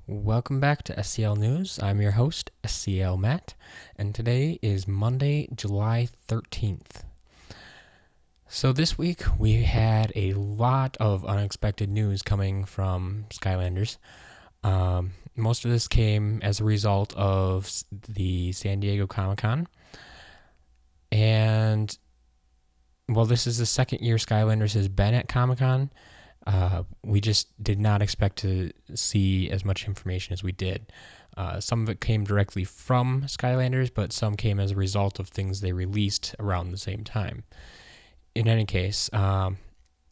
Welcome back to SCL News. I'm your host, SCL Matt, and today is Monday, July 13th. So this week we had a lot of unexpected news coming from Skylanders. Most of this came as a result of the San Diego Comic-Con. And, well, this is the second year Skylanders has been at Comic-Con. We just did not expect to see as much information as we did. Some of it came directly from Skylanders, but some came as a result of things they released around the same time. In any case,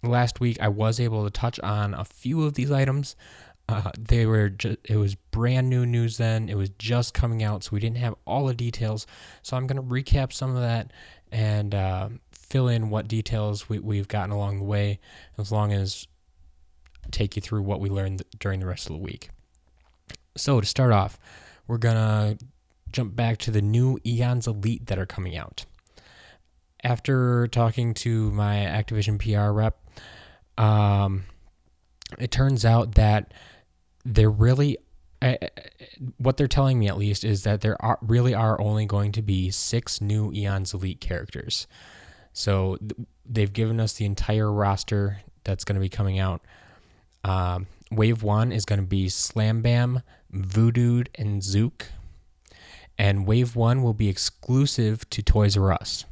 last week I was able to touch on a few of these items. It was brand new news then. It was just coming out, so we didn't have all the details. So I'm going to recap some of that and fill in what details we've gotten along the way, as long as take you through what we learned during the rest of the week. So to start off, we're going to jump back to the new EON'S Elite that are coming out. After talking to my Activision PR rep, it turns out that what they're telling me at least is that there really are only going to be 6 new EON'S Elite characters. So they've given us the entire roster that's going to be coming out. Wave 1 is going to be Slam Bam, Voodoo, and Zook. And Wave 1 will be exclusive to Toys R Us.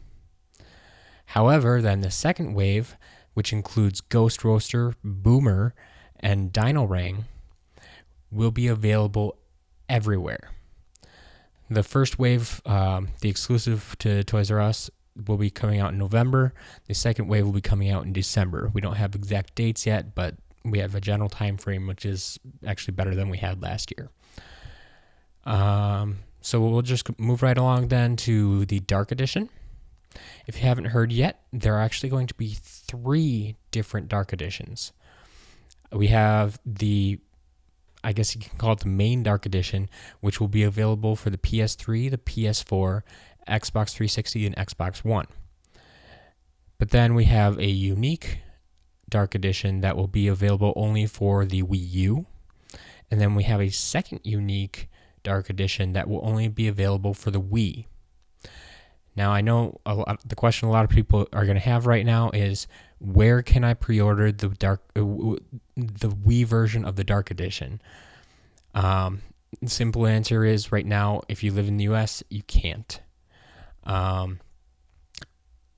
However, then the second wave, which includes Ghost Roaster, Boomer, and Dino Rang, will be available everywhere. The first wave, the exclusive to Toys R Us, will be coming out in November. The second wave will be coming out in December. We don't have exact dates yet, but we have a general time frame, which is actually better than we had last year. So we'll just move right along then to the Dark Edition. If you haven't heard yet, there are actually going to be 3 different Dark Editions. We have I guess you can call it the main Dark Edition, which will be available for the PS3, the PS4, Xbox 360, and Xbox One. But then we have a unique Dark Edition that will be available only for the Wii U. And then we have a second unique Dark Edition that will only be available for the Wii. Now, I know the question a lot of people are going to have right now is, where can I pre-order the Wii version of the Dark Edition? The simple answer is, right now, if you live in the US, you can't.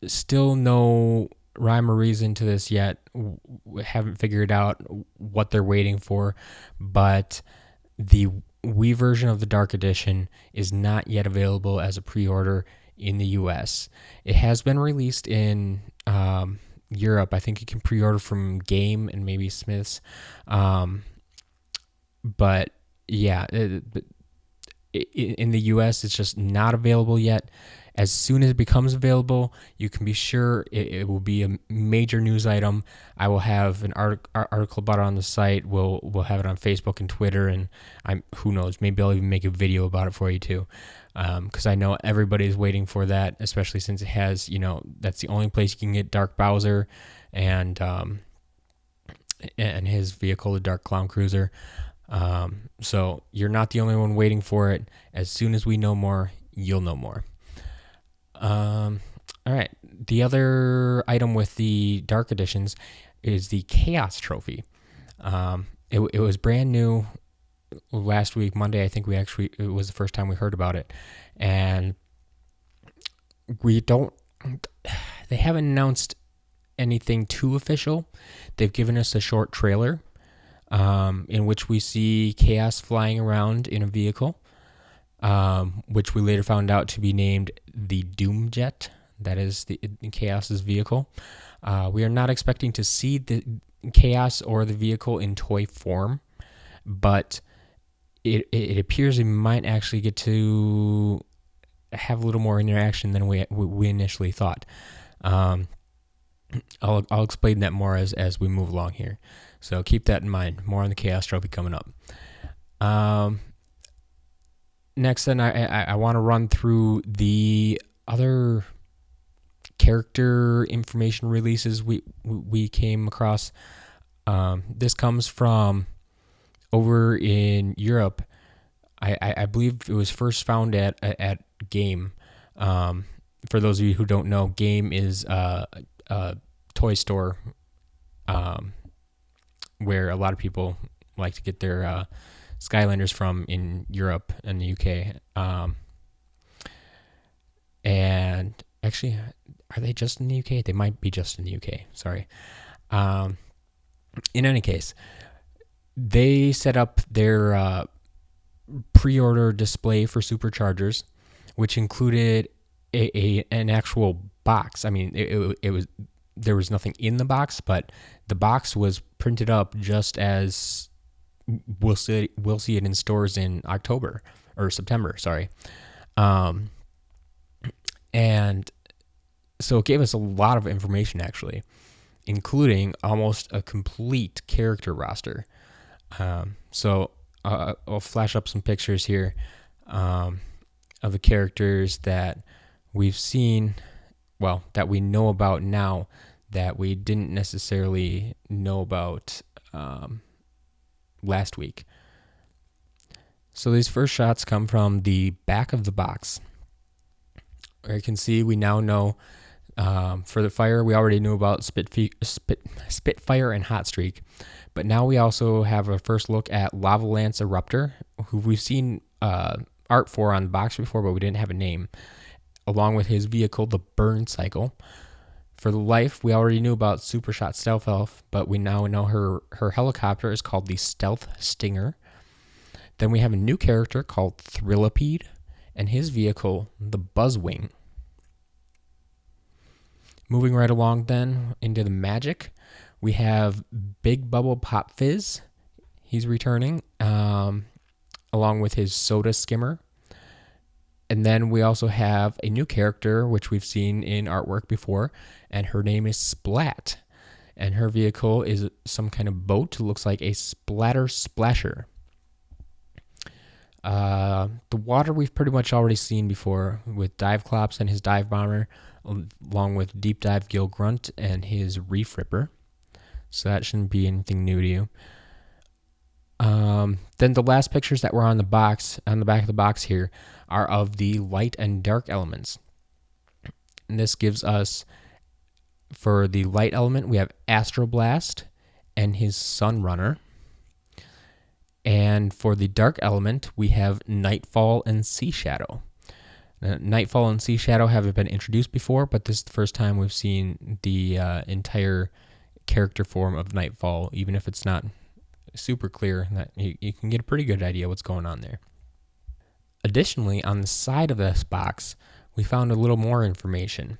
Still no rhyme or reason to this yet. We haven't figured out what they're waiting for, but the Wii version of the Dark Edition is not yet available as a pre-order in the US. It has been released in Europe. I think you can pre-order from Game and maybe Smith's. But yeah, in the US, it's just not available yet. As soon as it becomes available, you can be sure it will be a major news item. I will have an article about it on the site. We'll have it on Facebook and Twitter, and who knows, maybe I'll even make a video about it for you too, because I know everybody's waiting for that, especially since it has, that's the only place you can get Dark Bowser and his vehicle, the Dark Clown Cruiser. So you're not the only one waiting for it. As soon as we know more, you'll know more. All right. The other item with the Dark Editions is the Kaos trophy. It was brand new last week, Monday. I think it was the first time we heard about it. And they haven't announced anything too official. They've given us a short trailer, in which we see Kaos flying around in a vehicle. Which we later found out to be named the Doom Jet. That is the Kaos's vehicle. We are not expecting to see the Kaos or the vehicle in toy form, but it appears we might actually get to have a little more interaction than we initially thought. I'll explain that more as we move along here. So keep that in mind. More on the Kaos trophy coming up. Next, then, I want to run through the other character information releases we came across. This comes from over in Europe, I believe it was first found at Game. For those of you who don't know, Game is a toy store where a lot of people like to get their Skylanders from in Europe and the UK. And actually, are they just in the UK? They might be just in the UK. Sorry. In any case, they set up their pre-order display for Superchargers, which included an actual box. I mean, it was, there was nothing in the box, but the box was printed up just as we'll see it in stores in October or September. Sorry. And so it gave us a lot of information, actually, including almost a complete character roster. So I'll flash up some pictures here of the characters that we've seen, well, that we know about now that we didn't necessarily know about last week. So these first shots come from the back of the box. You can see we now know for the fire, we already knew about Spitfire and Hot Streak. But now we also have a first look at Lava Lance Eruptor, who we've seen art for on the box before, but we didn't have a name, along with his vehicle, the Burn Cycle. For the Life, we already knew about Super Shot Stealth Elf, but we now know her helicopter is called the Stealth Stinger. Then we have a new character called Thrillipede, and his vehicle, the Buzzwing. Moving right along then into the Magic, we have Big Bubble Pop Fizz. He's returning, along with his Soda Skimmer. And then we also have a new character, which we've seen in artwork before, and her name is Splat. And her vehicle is some kind of boat. It looks like a Splatter Splasher. The water we've pretty much already seen before with Dive Clops and his Dive Bomber, along with Deep Dive Gil Grunt and his Reef Ripper. So that shouldn't be anything new to you. Then the last pictures that were on the box, on the back of the box here, are of the light and dark elements. And this gives us, for the light element, we have Astroblast and his Sunrunner. And for the dark element, we have Nightfall and Sea Shadow. Nightfall and Sea Shadow haven't been introduced before, but this is the first time we've seen the entire character form of Nightfall, even if it's not super clear. That you can get a pretty good idea what's going on there. Additionally, on the side of this box, we found a little more information.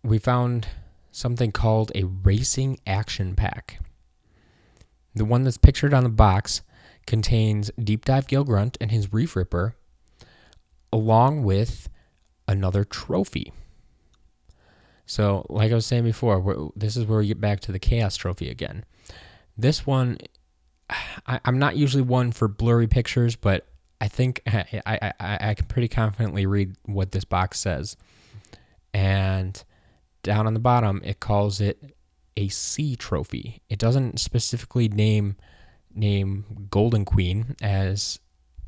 We found something called a Racing Action Pack. The one that's pictured on the box contains Deep Dive Gil Grunt and his Reef Ripper, along with another trophy. So, like I was saying before, this is where we get back to the Kaos trophy again. This one, I'm not usually one for blurry pictures, but I think I can pretty confidently read what this box says. And down on the bottom, it calls it a sea trophy. It doesn't specifically name Golden Queen, as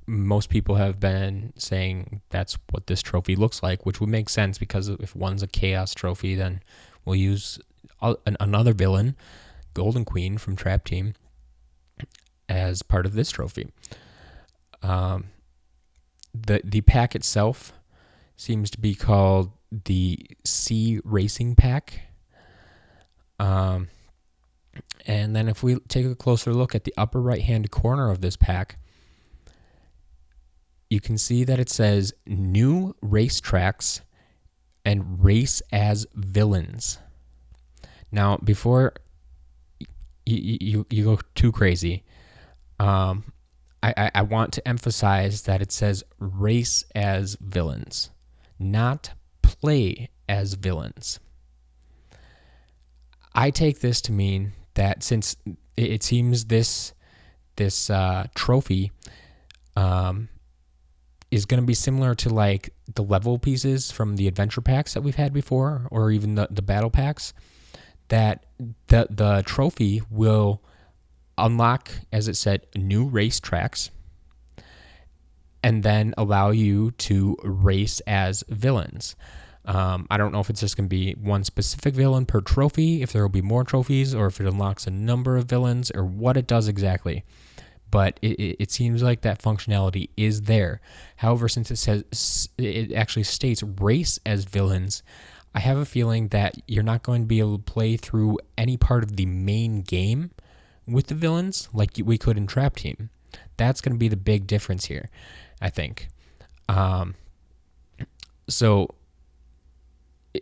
most people have been saying that's what this trophy looks like, which would make sense because if one's a Kaos trophy, then we'll use another villain, Golden Queen from Trap Team, as part of this trophy. The pack itself seems to be called the Sea Racing Pack. And then if we take a closer look at the upper right-hand corner of this pack, you can see that it says new racetracks and race as villains. Now, before you go too crazy, I want to emphasize that it says race as villains, not play as villains. I take this to mean that since it seems this trophy is going to be similar to like the level pieces from the adventure packs that we've had before, or even the battle packs, that the trophy will unlock, as it said, new race tracks, and then allow you to race as villains. I don't know if it's just going to be one specific villain per trophy, if there will be more trophies, or if it unlocks a number of villains, or what it does exactly. But it seems like that functionality is there. However, since it actually states race as villains, I have a feeling that you're not going to be able to play through any part of the main game with the villains like we could in Trap Team. That's going to be the big difference here, I think. So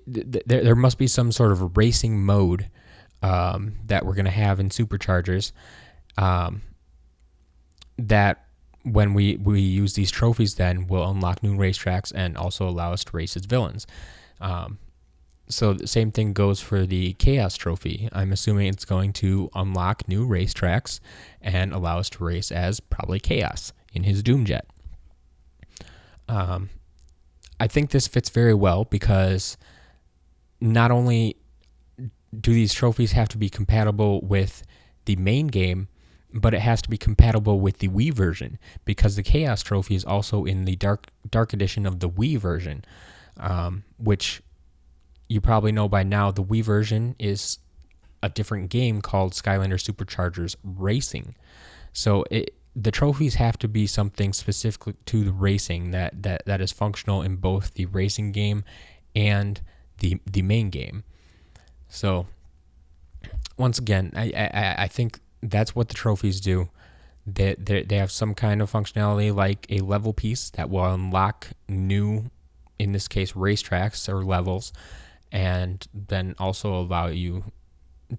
there must be some sort of racing mode that we're going to have in Superchargers that when we use these trophies then will unlock new racetracks and also allow us to race as villains. So the same thing goes for the Kaos trophy. I'm assuming it's going to unlock new racetracks and allow us to race as probably Kaos in his Doomjet. I think this fits very well because not only do these trophies have to be compatible with the main game, but it has to be compatible with the Wii version because the Kaos trophy is also in the dark edition of the Wii version, which you probably know by now. The Wii version is a different game called Skylander Superchargers Racing. So the trophies have to be something specific to the racing that is functional in both the racing game and the main game. So once again, I think that's what the trophies do. They have some kind of functionality like a level piece that will unlock new, in this case, racetracks or levels, and then also allow you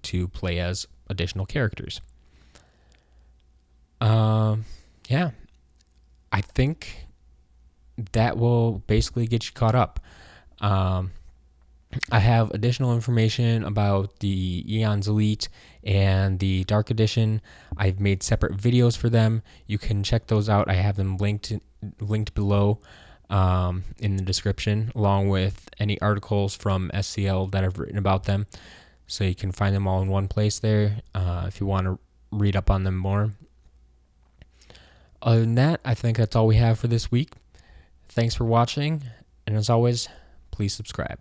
to play as additional characters. Yeah, I think that will basically get you caught up. I have additional information about the EON'S Elite and the Dark Edition. I've made separate videos for them. You can check those out. I have them linked below in the description, along with any articles from SCL that I've written about them. So you can find them all in one place there if you want to read up on them more. Other than that, I think that's all we have for this week. Thanks for watching, and as always, please subscribe.